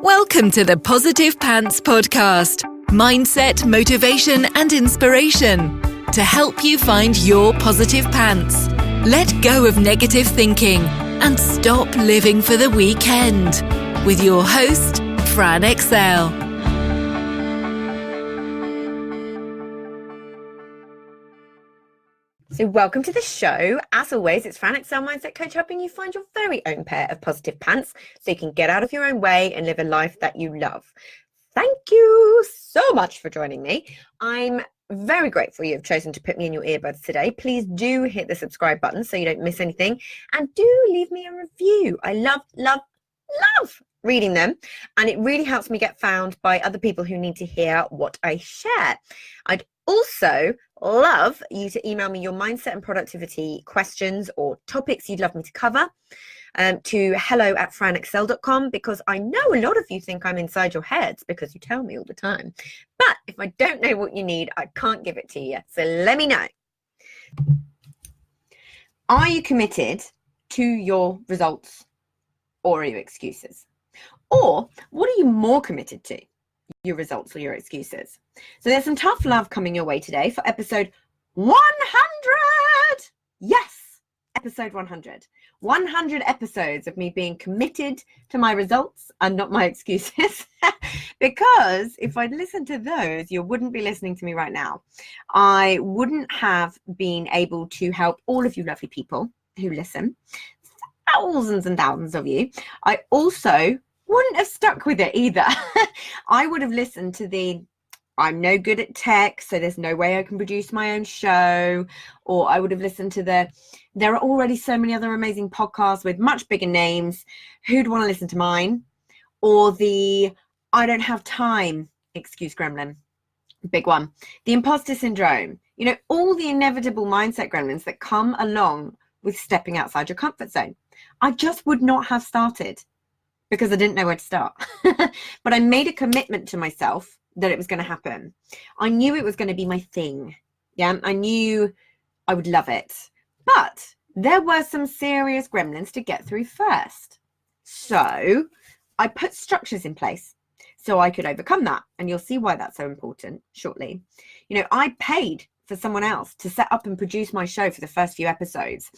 Welcome to the Positive Pants Podcast. Mindset, motivation, and inspiration to help you find your positive pants. Let go of negative thinking and stop living for the weekend. With your host, Fran Excel. So welcome to the show. As always, it's Fran Excel Mindset Coach, helping you find your very own pair of positive pants so you can get out of your own way and live a life that you love. Thank you so much for joining me. I'm very grateful you've chosen to put me in your earbuds today. Please do hit the subscribe button so you don't miss anything, and do leave me a review. I love reading them, and it really helps me get found by other people who need to hear what I share. I'd also love you to email me your mindset and productivity questions or topics you'd love me to cover to hello@franexcel.com, because I know a lot of you think I'm inside your heads because you tell me all the time. But if I don't know what you need, I can't give it to you. So let me know. Are you committed to your results, or are you excuses? Or what are you more committed to? Your results or your excuses? So there's some tough love coming your way today for episode 100. Yes, episode 100. 100 episodes of me being committed to my results and not my excuses. Because if I'd listened to those, you wouldn't be listening to me right now. I wouldn't have been able to help all of you lovely people who listen. Thousands and thousands of you. I also wouldn't have stuck with it either. I would have listened to the I'm no good at tech, so there's no way I can produce my own show. Or I would have listened to there are already so many other amazing podcasts with much bigger names. Who'd want to listen to mine? Or the I don't have time excuse gremlin. Big one. The impostor syndrome. You know, all the inevitable mindset gremlins that come along with stepping outside your comfort zone. I just would not have started because I didn't know where to start. But I made a commitment to myself that it was going to happen. I knew it was going to be my thing. Yeah, I knew I would love it. But there were some serious gremlins to get through first. So I put structures in place so I could overcome that. And you'll see why that's so important shortly. You know, I paid for someone else to set up and produce my show for the first few episodes.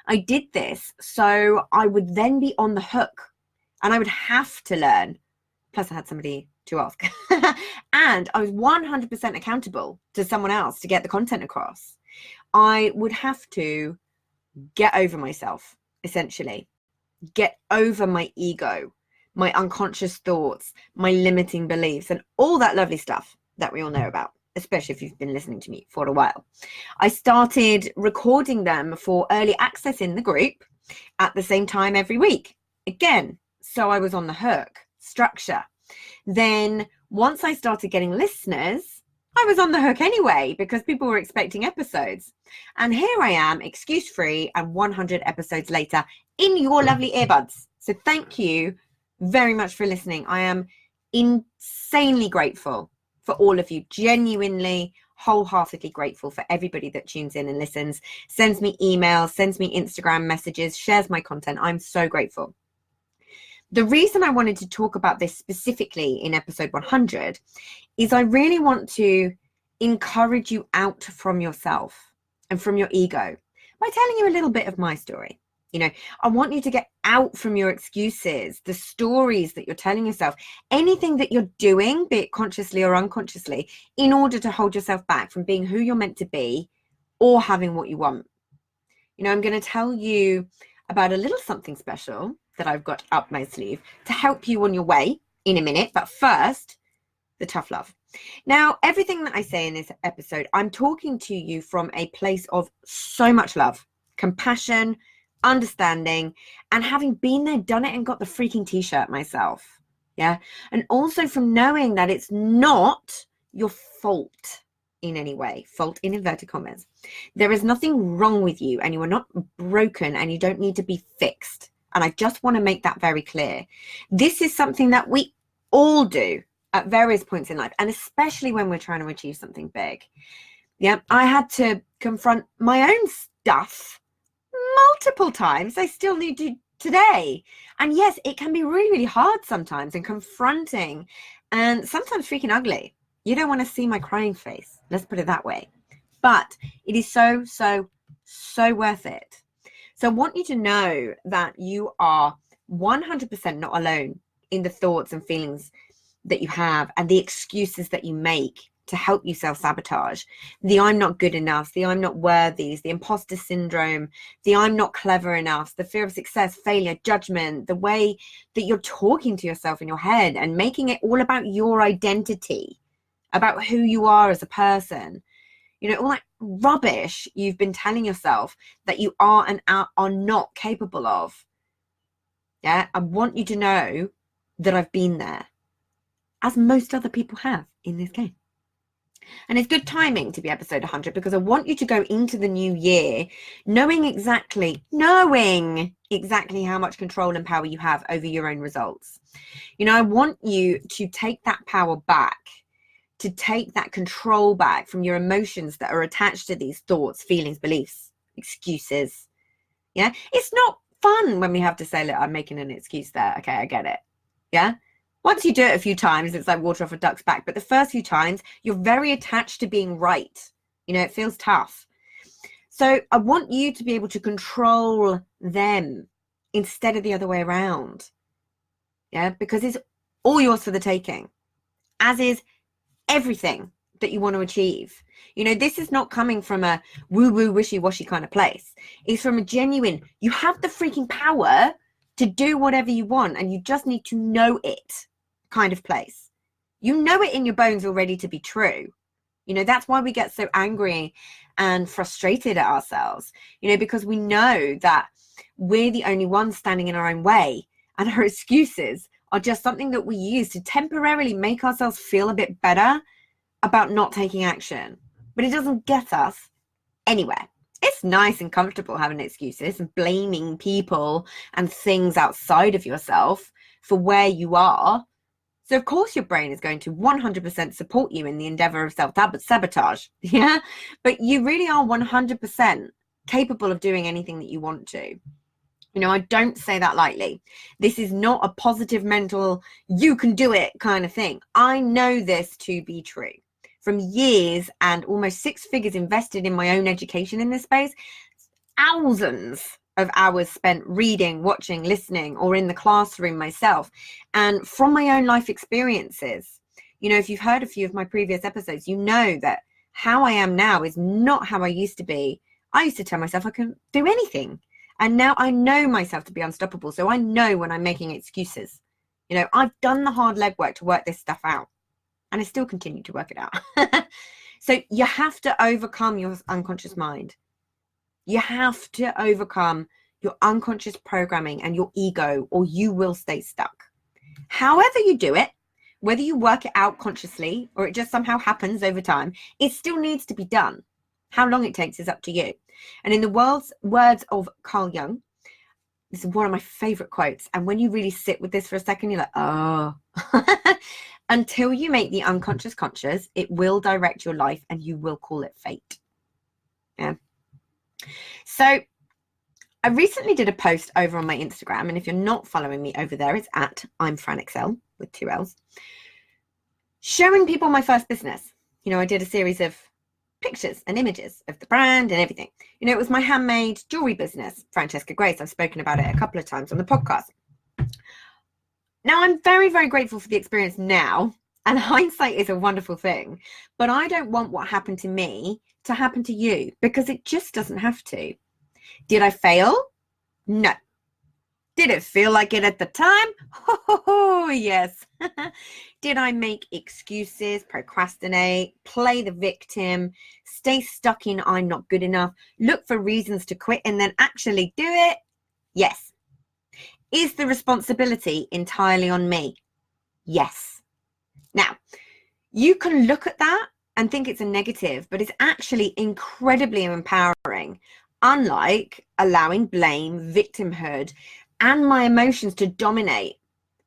I did this so I would then be on the hook. And I would have to learn. Plus, I had somebody to ask. And I was 100% accountable to someone else to get the content across. I would have to get over myself, essentially. Get over my ego, my unconscious thoughts, my limiting beliefs, and all that lovely stuff that we all know about, especially if you've been listening to me for a while. I started recording them for early access in the group at the same time every week. Again, so I was on the hook. Structure. Then once I started getting listeners, I was on the hook anyway because people were expecting episodes. And here I am, excuse-free, and 100 episodes later in your lovely earbuds. So thank you very much for listening. I am insanely grateful for all of you. Genuinely, wholeheartedly grateful for everybody that tunes in and listens, sends me emails, sends me Instagram messages, shares my content. I'm so grateful. The reason I wanted to talk about this specifically in episode 100 is I really want to encourage you out from yourself and from your ego by telling you a little bit of my story. You know, I want you to get out from your excuses, the stories that you're telling yourself, anything that you're doing, be it consciously or unconsciously, in order to hold yourself back from being who you're meant to be or having what you want. You know, I'm going to tell you about a little something special that I've got up my sleeve to help you on your way in a minute. But first, the tough love. Now, everything that I say in this episode, I'm talking to you from a place of so much love, compassion, understanding, and having been there, done it, and got the freaking t-shirt myself. Yeah. And also from knowing that it's not your fault in any way, fault in inverted commas. There is nothing wrong with you, and you are not broken, and you don't need to be fixed. And I just want to make that very clear. This is something that we all do at various points in life, and especially when we're trying to achieve something big. Yeah, I had to confront my own stuff multiple times. I still need to today. And yes, it can be really, really hard sometimes and confronting and sometimes freaking ugly. You don't want to see my crying face. Let's put it that way. But it is so, so, so worth it. So I want you to know that you are 100% not alone in the thoughts and feelings that you have and the excuses that you make to help you self-sabotage. The I'm not good enough, the I'm not worthy, the imposter syndrome, the I'm not clever enough, the fear of success, failure, judgment, the way that you're talking to yourself in your head and making it all about your identity, about who you are as a person. You know, all that rubbish you've been telling yourself that you are and are not capable of. Yeah, I want you to know that I've been there, as most other people have in this game. And it's good timing to be episode 100 because I want you to go into the new year knowing exactly how much control and power you have over your own results. You know, I want you to take that power back, to take that control back from your emotions that are attached to these thoughts, feelings, beliefs, excuses. Yeah, it's not fun when we have to say, look, I'm making an excuse there. Okay, I get it. Yeah. Once you do it a few times, it's like water off a duck's back. But the first few times, you're very attached to being right. You know, it feels tough. So I want you to be able to control them instead of the other way around. Yeah, because it's all yours for the taking, as is everything that you want to achieve. You know, this is not coming from a woo-woo, wishy-washy kind of place. It's from a genuine, you have the freaking power to do whatever you want, and you just need to know it kind of place. You know it in your bones already to be true. You know, that's why we get so angry and frustrated at ourselves, you know, because we know that we're the only ones standing in our own way, and our excuses are just something that we use to temporarily make ourselves feel a bit better about not taking action. But it doesn't get us anywhere. It's nice and comfortable having excuses and blaming people and things outside of yourself for where you are. So of course your brain is going to 100% support you in the endeavor of self-sabotage. Yeah, but you really are 100% capable of doing anything that you want to. You know, I don't say that lightly. This is not a positive mental, you can do it kind of thing. I know this to be true. From years and almost 6 figures invested in my own education in this space, thousands of hours spent reading, watching, listening, or in the classroom myself. And from my own life experiences, you know, if you've heard a few of my previous episodes, you know that how I am now is not how I used to be. I used to tell myself I couldn't do anything. And now I know myself to be unstoppable. So I know when I'm making excuses. You know, I've done the hard legwork to work this stuff out. And I still continue to work it out. So you have to overcome your unconscious mind. You have to overcome your unconscious programming and your ego, or you will stay stuck. However you do it, whether you work it out consciously or it just somehow happens over time, it still needs to be done. How long it takes is up to you. And in the words of Carl Jung, this is one of my favorite quotes. And when you really sit with this for a second, you're like, oh. Until you make the unconscious conscious, it will direct your life and you will call it fate. Yeah. So I recently did a post over on my Instagram, and if you're not following me over there, it's at imfranexcel with 2 L's, showing people my first business. You know, I did a series of pictures and images of the brand and everything. You know, it was my handmade jewelry business, Francesca Grace. I've spoken about it a couple of times on the podcast. Now, I'm very, very grateful for the experience now, and hindsight is a wonderful thing, but I don't want what happened to me to happen to you, because it just doesn't have to. Did I fail? No. Did it feel like it at the time? Oh, yes. Did I make excuses, procrastinate, play the victim, stay stuck in I'm not good enough, look for reasons to quit and then actually do it? Yes. Is the responsibility entirely on me? Yes. Now, you can look at that and think it's a negative, but it's actually incredibly empowering, unlike allowing blame, victimhood, and my emotions to dominate,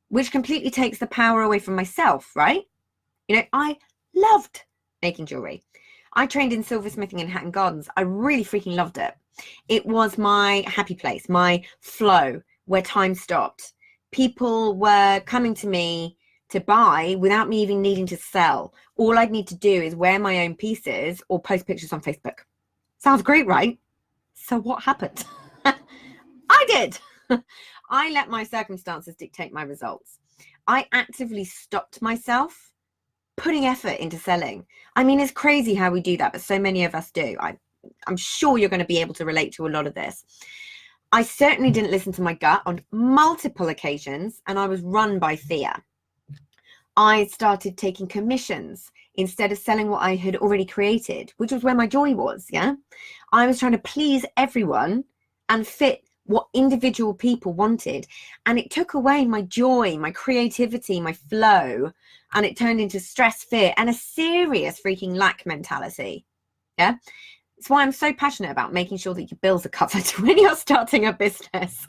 which completely takes the power away from myself, right? You know, I loved making jewelry. I trained in silversmithing in Hatton Gardens. I really freaking loved it. It was my happy place, my flow, where time stopped. People were coming to me to buy without me even needing to sell. All I'd need to do is wear my own pieces or post pictures on Facebook. Sounds great, right? So what happened? I did. I let my circumstances dictate my results. I actively stopped myself putting effort into selling. I mean, it's crazy how we do that, but so many of us do. I'm sure you're going to be able to relate to a lot of this. I certainly didn't listen to my gut on multiple occasions, and I was run by fear. I started taking commissions instead of selling what I had already created, which was where my joy was. Yeah, I was trying to please everyone and fit what individual people wanted, and it took away my joy, my creativity, my flow, and it turned into stress, fear, and a serious freaking lack mentality. Yeah, it's why I'm so passionate about making sure that your bills are covered when you're starting a business.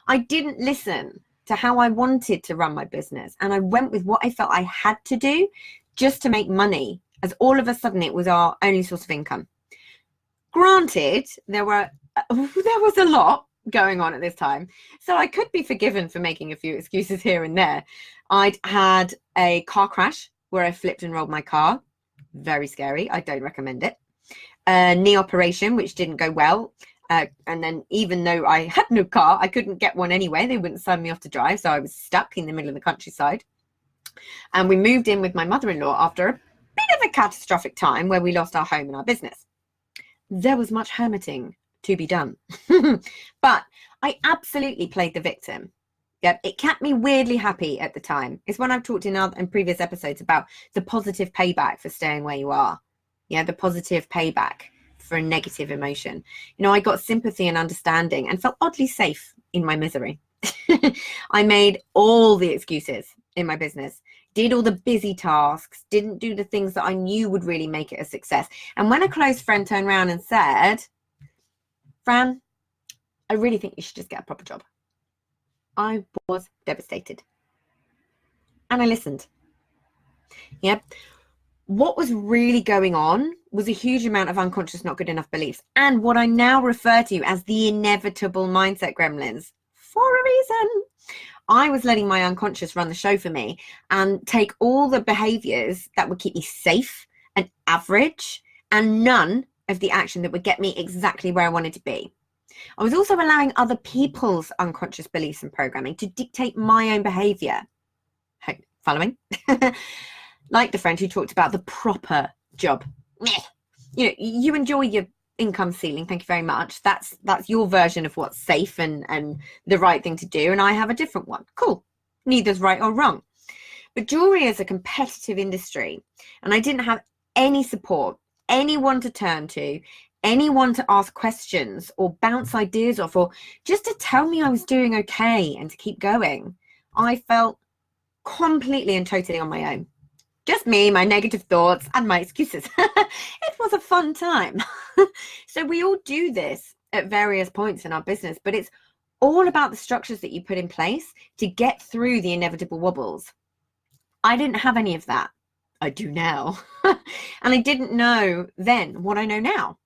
I didn't listen to how I wanted to run my business, and I went with what I felt I had to do just to make money, as all of a sudden it was our only source of income. Granted, there was a lot going on at this time, so I could be forgiven for making a few excuses here and there. I'd had a car crash where I flipped and rolled my car. Very scary. I don't recommend it. A knee operation which didn't go well, and then even though I had no car, I couldn't get one anyway. They wouldn't sign me off to drive, so I was stuck in the middle of the countryside. And we moved in with my mother-in-law after a bit of a catastrophic time where we lost our home and our business. There was much hermiting to be done. But I absolutely played the victim. Yep, it kept me weirdly happy at the time. It's when I've talked in previous episodes about the positive payback for staying where you are. Yeah, the positive payback for a negative emotion. You know, I got sympathy and understanding and felt oddly safe in my misery. I made all the excuses in my business, did all the busy tasks, didn't do the things that I knew would really make it a success. And when a close friend turned around and said, Fran, I really think you should just get a proper job, I was devastated. And I listened. Yeah. What was really going on was a huge amount of unconscious not good enough beliefs, and what I now refer to as the inevitable mindset gremlins for a reason. I was letting my unconscious run the show for me and take all the behaviors that would keep me safe and average, and none of the action that would get me exactly where I wanted to be. I was also allowing other people's unconscious beliefs and programming to dictate my own behavior. Following? Like the friend who talked about the proper job. You know, you enjoy your income ceiling, thank you very much. That's your version of what's safe and the right thing to do, and I have a different one. Cool. Neither's right or wrong. But jewelry is a competitive industry, and I didn't have any support, anyone to turn to, anyone to ask questions or bounce ideas off, or just to tell me I was doing okay and to keep going. I felt completely and totally on my own. Just me, my negative thoughts, and my excuses. It was a fun time. So we all do this at various points in our business, but it's all about the structures that you put in place to get through the inevitable wobbles. I didn't have any of that. I do now. And I didn't know then what I know now.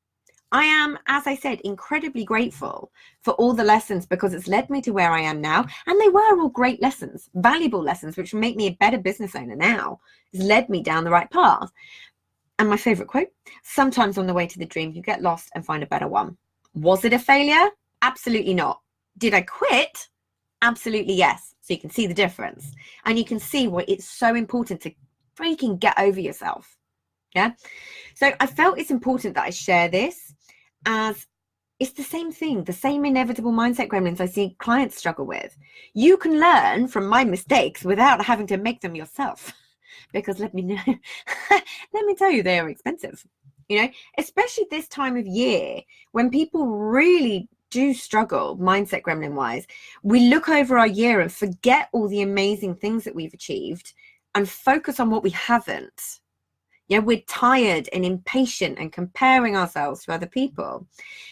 I am, as I said, incredibly grateful for all the lessons, because it's led me to where I am now. And they were all great lessons, valuable lessons, which make me a better business owner now. It's led me down the right path. And my favorite quote, sometimes on the way to the dream, you get lost and find a better one. Was it a failure? Absolutely not. Did I quit? Absolutely yes. So you can see the difference. And you can see why it's so important to freaking get over yourself. Yeah. So I felt it's important that I share this, as it's the same thing, the same inevitable mindset gremlins I see clients struggle with. You can learn from my mistakes without having to make them yourself, because let me tell you, they are expensive, you know, especially this time of year when people really do struggle mindset gremlin wise. We look over our year and forget all the amazing things that we've achieved and focus on what we haven't. Yeah, we're tired and impatient and comparing ourselves to other people.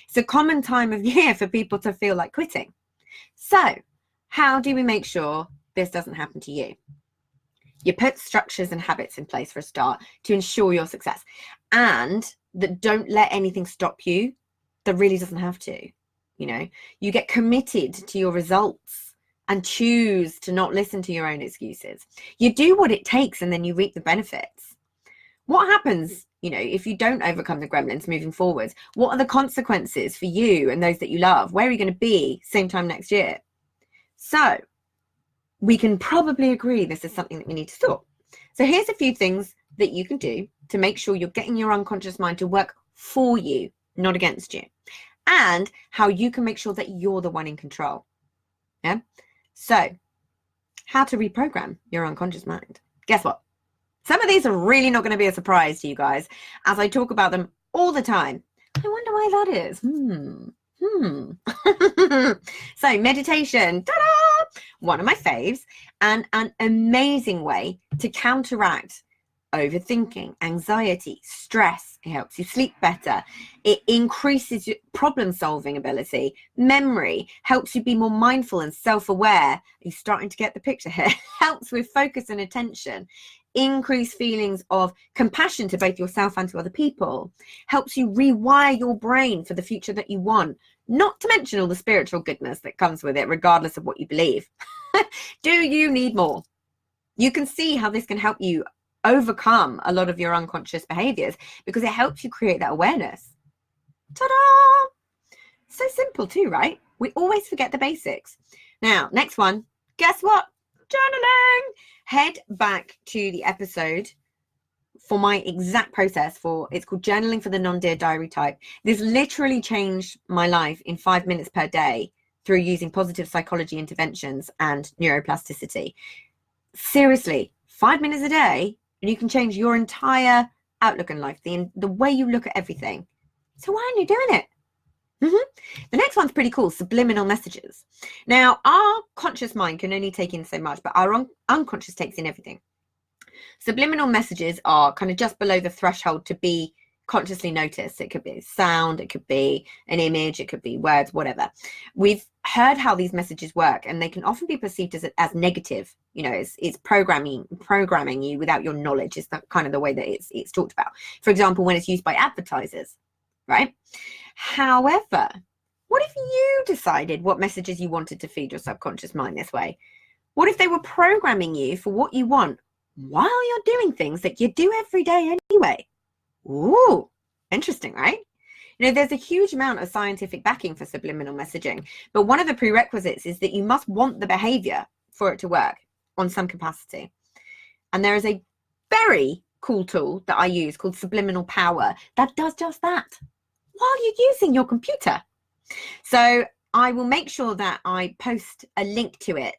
It's a common time of year for people to feel like quitting. So how do we make sure this doesn't happen to you? You put structures and habits in place for a start to ensure your success, and that don't let anything stop you that really doesn't have to. You know, you get committed to your results and choose to not listen to your own excuses. You do what it takes and then you reap the benefits. What happens, if you don't overcome the gremlins moving forwards? What are the consequences for you and those that you love? Where are you going to be same time next year? So we can probably agree this is something that we need to sort. So here's a few things that you can do to make sure you're getting your unconscious mind to work for you, not against you, and how you can make sure that you're the one in control. Yeah. So how to reprogram your unconscious mind. Guess what? Some of these are really not going to be a surprise to you guys, as I talk about them all the time. I wonder why that is. So meditation, ta-da! One of my faves, and an amazing way to counteract overthinking, anxiety, stress. It helps you sleep better. It increases your problem-solving ability. Memory helps you be more mindful and self-aware. You're starting to get the picture here. Helps with focus and attention. Increase feelings of compassion to both yourself and to other people. Helps you rewire your brain for the future that you want. Not to mention all the spiritual goodness that comes with it, regardless of what you believe. Do you need more? You can see how this can help you overcome a lot of your unconscious behaviors because it helps you create that awareness. Ta-da! So simple too, right? We always forget the basics. Now, next one. Guess what? Journaling. Head back to the episode for my exact process it's called Journaling for the Non-Dear Diary Type. This literally changed my life in 5 minutes per day through using positive psychology interventions and neuroplasticity. Seriously, 5 minutes a day, and you can change your entire outlook in life, the way you look at everything. So why aren't you doing it? The next one's pretty cool, subliminal messages. Now, our conscious mind can only take in so much, but our unconscious takes in everything. Subliminal messages are kind of just below the threshold to be consciously noticed. It could be sound, it could be an image, it could be words, whatever. We've heard how these messages work, and they can often be perceived as negative. It's programming you without your knowledge. Is that kind of the way that it's talked about. For example, when it's used by advertisers, right? However, what if you decided what messages you wanted to feed your subconscious mind this way? What if they were programming you for what you want while you're doing things that you do every day anyway? Ooh, interesting, right? There's a huge amount of scientific backing for subliminal messaging, but one of the prerequisites is that you must want the behavior for it to work on some capacity. And there is a very cool tool that I use called Subliminal Power that does just that while you're using your computer. So I will make sure that I post a link to it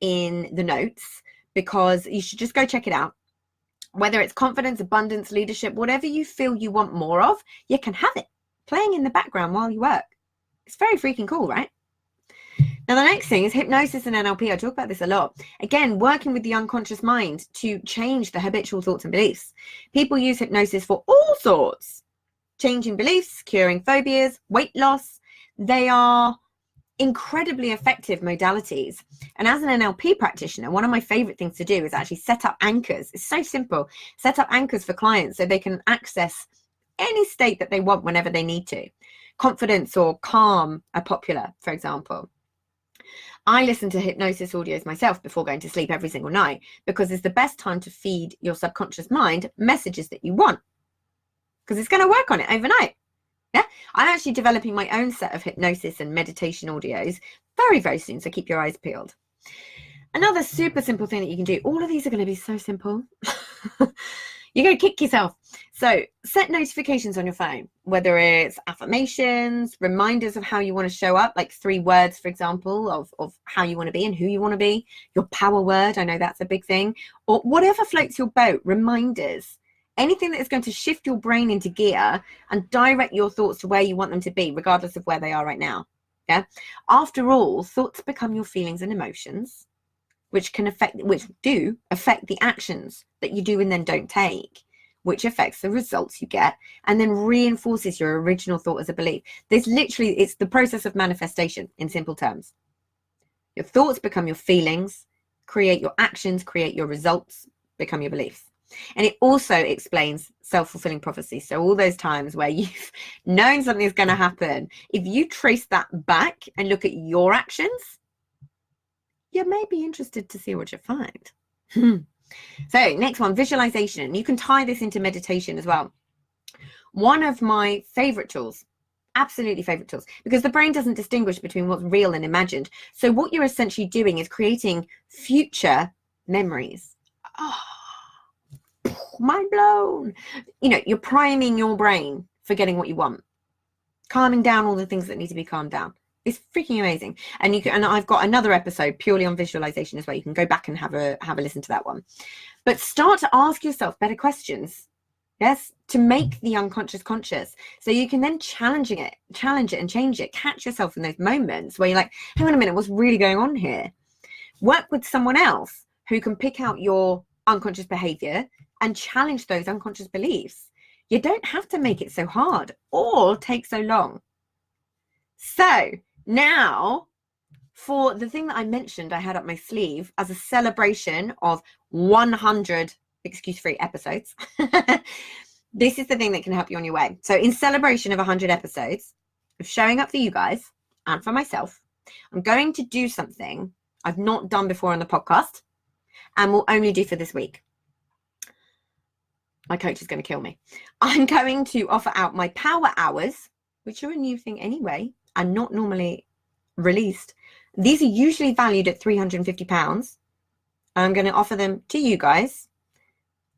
in the notes, because you should just go check it out. Whether it's confidence, abundance, leadership, whatever you feel you want more of, you can have it playing in the background while you work. It's very freaking cool, right? Now, the next thing is hypnosis and NLP. I talk about this a lot. Again, working with the unconscious mind to change the habitual thoughts and beliefs. People use hypnosis for all sorts. Changing beliefs, curing phobias, weight loss. They are incredibly effective modalities. And as an NLP practitioner, one of my favorite things to do is actually set up anchors. It's so simple. Set up anchors for clients so they can access any state that they want whenever they need to. Confidence or calm are popular, for example. I listen to hypnosis audios myself before going to sleep every single night, because it's the best time to feed your subconscious mind messages that you want, because it's going to work on it overnight. Yeah, I'm actually developing my own set of hypnosis and meditation audios very, very soon, so keep your eyes peeled. Another super simple thing that you can do, all of these are going to be so simple. You're going to kick yourself. So set notifications on your phone, whether it's affirmations, reminders of how you want to show up, like 3 words, for example, of how you want to be and who you want to be, your power word. I know that's a big thing, or whatever floats your boat, reminders. Anything that is going to shift your brain into gear and direct your thoughts to where you want them to be, regardless of where they are right now. Yeah. After all, thoughts become your feelings and emotions, which do affect the actions that you do and then don't take, which affects the results you get and then reinforces your original thought as a belief. It's the process of manifestation in simple terms. Your thoughts become your feelings, create your actions, create your results, become your beliefs. And it also explains self-fulfilling prophecy. So all those times where you've known something is going to happen, if you trace that back and look at your actions, you may be interested to see what you find. So next one, visualization. You can tie this into meditation as well. One of my favorite tools, absolutely favorite tools, because the brain doesn't distinguish between what's real and imagined. So what you're essentially doing is creating future memories. Oh, mind blown. You know, you're priming your brain for getting what you want, calming down all the things that need to be calmed down. It's freaking amazing. And you can, and I've got another episode purely on visualization as well. You can go back and have a listen to that one. But start to ask yourself better questions. Yes, to make the unconscious conscious. So you can then challenge it and change it. Catch yourself in those moments where you're like, hang on a minute, what's really going on here? Work with someone else who can pick out your unconscious behavior and challenge those unconscious beliefs. You don't have to make it so hard or take so long. So now, for the thing that I mentioned I had up my sleeve as a celebration of 100 excuse-free episodes, this is the thing that can help you on your way. So in celebration of 100 episodes of showing up for you guys and for myself, I'm going to do something I've not done before on the podcast and will only do for this week. My coach is going to kill me. I'm going to offer out my power hours, which are a new thing anyway and not normally released. These are usually valued at £350. I'm going to offer them to you guys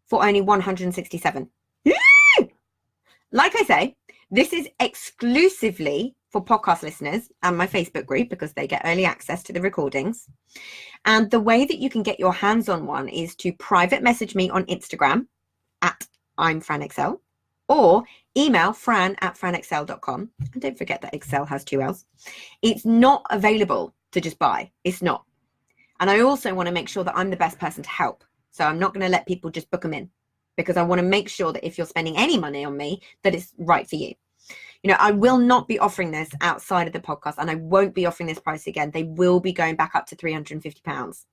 for only 167. Like I say, this is exclusively for podcast listeners and my Facebook group because they get early access to the recordings. And the way that you can get your hands on one is to private message me on Instagram at imfranexcel or email fran@franexcel.com. And don't forget that Excel has 2 L's. It's not available to just buy. It's not. And I also want to make sure that I'm the best person to help. So I'm not going to let people just book them in because I want to make sure that if you're spending any money on me, that it's right for you. You know, I will not be offering this outside of the podcast and I won't be offering this price again. They will be going back up to £350.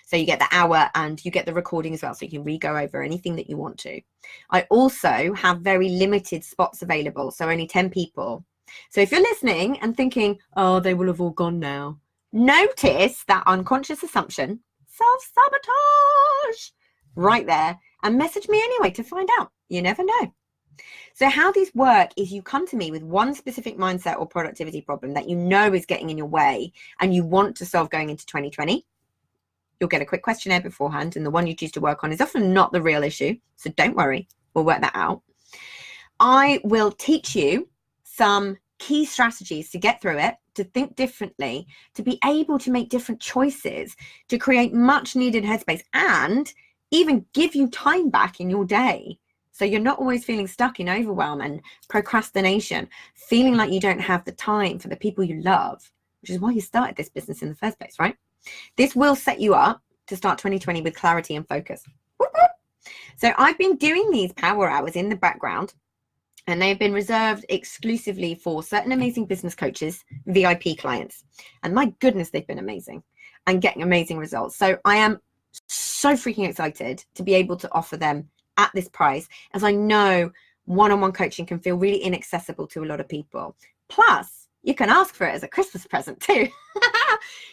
So you get the hour and you get the recording as well. So you can re-go over anything that you want to. I also have very limited spots available. So only 10 people. So if you're listening and thinking, oh, they will have all gone now. Notice that unconscious assumption, self-sabotage, right there. And message me anyway to find out. You never know. So how these work is you come to me with one specific mindset or productivity problem that you know is getting in your way and you want to solve going into 2020. You'll get a quick questionnaire beforehand, and the one you choose to work on is often not the real issue. So don't worry, we'll work that out. I will teach you some key strategies to get through it, to think differently, to be able to make different choices, to create much needed headspace, and even give you time back in your day. So you're not always feeling stuck in overwhelm and procrastination, feeling like you don't have the time for the people you love, which is why you started this business in the first place, right? This will set you up to start 2020 with clarity and focus. So I've been doing these power hours in the background, and they've been reserved exclusively for certain amazing business coaches, VIP clients. And my goodness, they've been amazing and getting amazing results. So I am so freaking excited to be able to offer them at this price, as I know one-on-one coaching can feel really inaccessible to a lot of people. Plus, you can ask for it as a Christmas present too.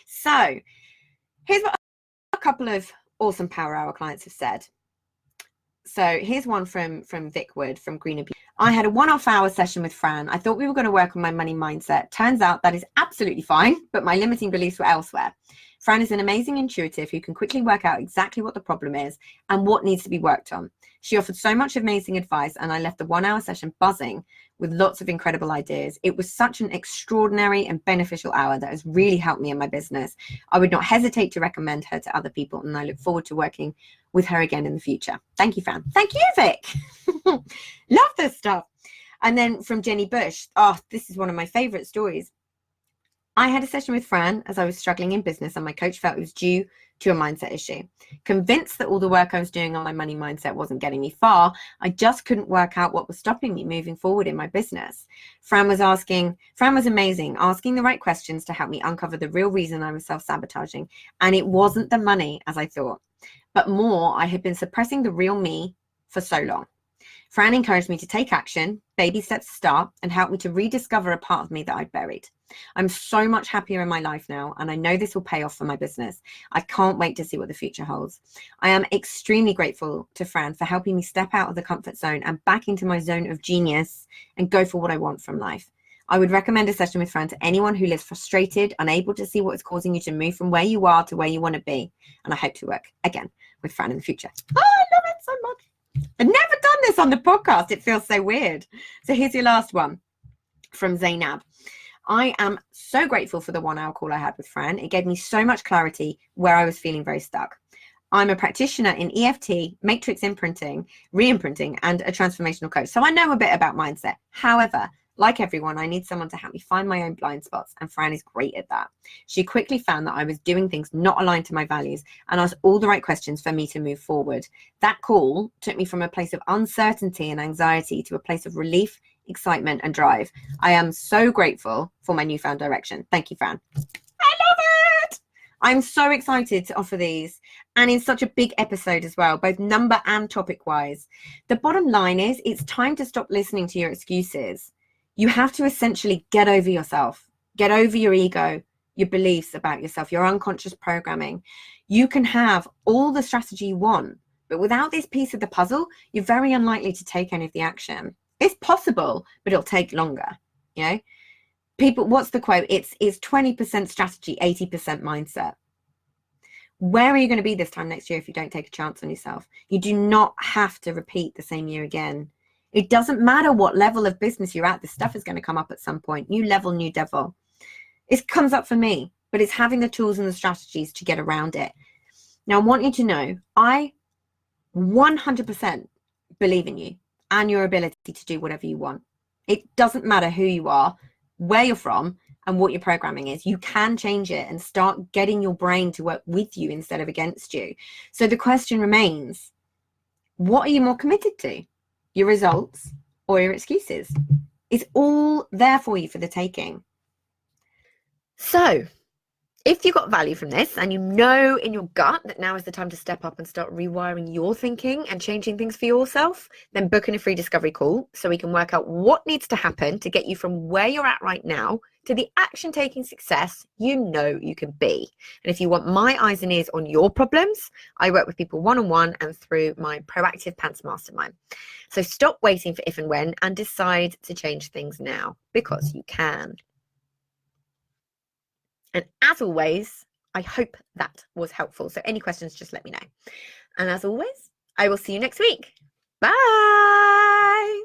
So here's what a couple of awesome power hour clients have said. So here's one from Vic Wood from Green and Beauty. I had a one-off hour session with Fran. I thought we were going to work on my money mindset. Turns out that is absolutely fine, but my limiting beliefs were elsewhere. Fran is an amazing intuitive who can quickly work out exactly what the problem is and what needs to be worked on. She offered so much amazing advice, and I left the 1 hour session buzzing with lots of incredible ideas. It was such an extraordinary and beneficial hour that has really helped me in my business. I would not hesitate to recommend her to other people, and I look forward to working with her again in the future. Thank you, Fran. Thank you, Vic. Love this stuff. And then from Jenny Bush, oh, this is one of my favorite stories. I had a session with Fran as I was struggling in business, and my coach felt it was due to a mindset issue. Convinced that all the work I was doing on my money mindset wasn't getting me far, I just couldn't work out what was stopping me moving forward in my business. Fran was amazing, asking the right questions to help me uncover the real reason I was self-sabotaging. And it wasn't the money as I thought, but more I had been suppressing the real me for so long. Fran encouraged me to take action, baby steps to start, and helped me to rediscover a part of me that I'd buried. I'm so much happier in my life now, and I know this will pay off for my business. I can't wait to see what the future holds. I am extremely grateful to Fran for helping me step out of the comfort zone and back into my zone of genius and go for what I want from life. I would recommend a session with Fran to anyone who lives frustrated, unable to see what is causing you to move from where you are to where you want to be. And I hope to work again with Fran in the future. Oh, I love it so much. I've never done this on the podcast. It feels so weird. So here's your last one from Zainab. I am so grateful for the 1 hour call I had with Fran. It gave me so much clarity where I was feeling very stuck. I'm a practitioner in EFT, matrix imprinting, re-imprinting, and a transformational coach. So I know a bit about mindset. However, like everyone, I need someone to help me find my own blind spots, and Fran is great at that. She quickly found that I was doing things not aligned to my values and asked all the right questions for me to move forward. That call took me from a place of uncertainty and anxiety to a place of relief, excitement, and drive. I am so grateful for my newfound direction. Thank you, Fran. I love it. I'm so excited to offer these, and in such a big episode as well, both number and topic wise. The bottom line is it's time to stop listening to your excuses. You have to essentially get over yourself, get over your ego, your beliefs about yourself, your unconscious programming. You can have all the strategy you want, but without this piece of the puzzle, you're very unlikely to take any of the action. It's possible, but it'll take longer. You know, people, what's the quote? It's 20% strategy, 80% mindset. Where are you going to be this time next year if you don't take a chance on yourself? You do not have to repeat the same year again. It doesn't matter what level of business you're at. This stuff is going to come up at some point. New level, new devil. It comes up for me, but it's having the tools and the strategies to get around it. Now, I want you to know, I 100% believe in you and your ability to do whatever you want. It doesn't matter who you are, where you're from, and what your programming is. You can change it and start getting your brain to work with you instead of against you. So the question remains, what are you more committed to? Your results or your excuses? It's all there for you for the taking. So if you got value from this and you know in your gut that now is the time to step up and start rewiring your thinking and changing things for yourself, then book in a free discovery call so we can work out what needs to happen to get you from where you're at right now to the action-taking success you know you can be. And if you want my eyes and ears on your problems, I work with people one-on-one and through my Proactive Pants Mastermind. So stop waiting for if and when and decide to change things now, because you can. And as always, I hope that was helpful. So any questions, just let me know. And as always, I will see you next week. Bye.